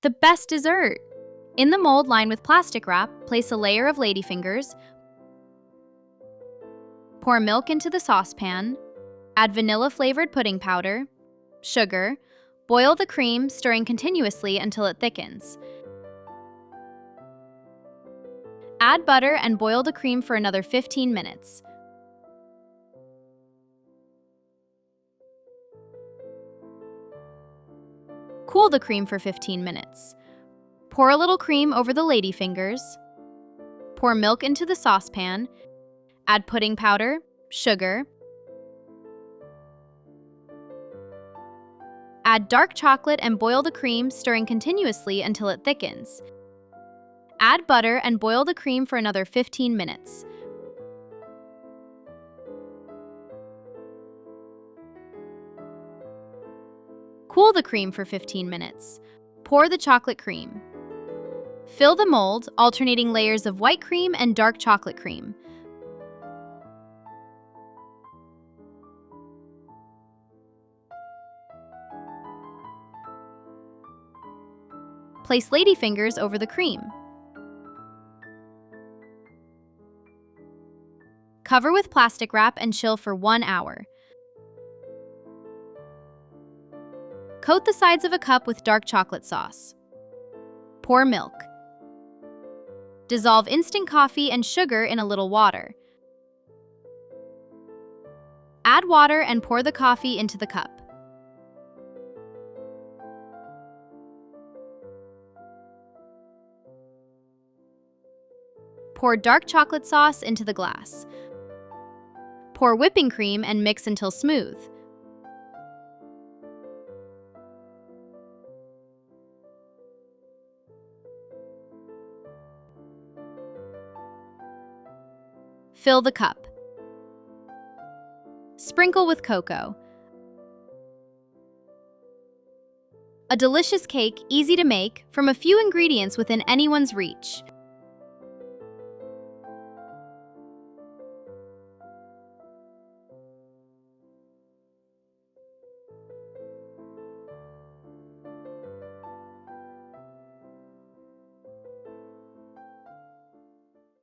The best dessert! In the mold lined with plastic wrap, place a layer of Ladyfingers, pour milk into the saucepan, add vanilla-flavored pudding powder, sugar, boil the cream, stirring continuously until it thickens. Add butter and boil the cream for another 15 minutes. Cool the cream for 15 minutes. Pour a little cream over the Ladyfingers. Pour milk into the saucepan. Add pudding powder, sugar. Add dark chocolate and boil the cream, stirring continuously until it thickens. Add butter and boil the cream for another 15 minutes. Cool the cream for 15 minutes. Pour the chocolate cream. Fill the mold, alternating layers of white cream and dark chocolate cream. Place Ladyfingers over the cream. Cover with plastic wrap and chill for 1 hour. Coat the sides of a cup with dark chocolate sauce. Pour milk. Dissolve instant coffee and sugar in a little water. Add water and pour the coffee into the cup. Pour dark chocolate sauce into the glass. Pour whipping cream and mix until smooth. Fill the cup. Sprinkle with cocoa. A delicious cake, easy to make, from a few ingredients within anyone's reach.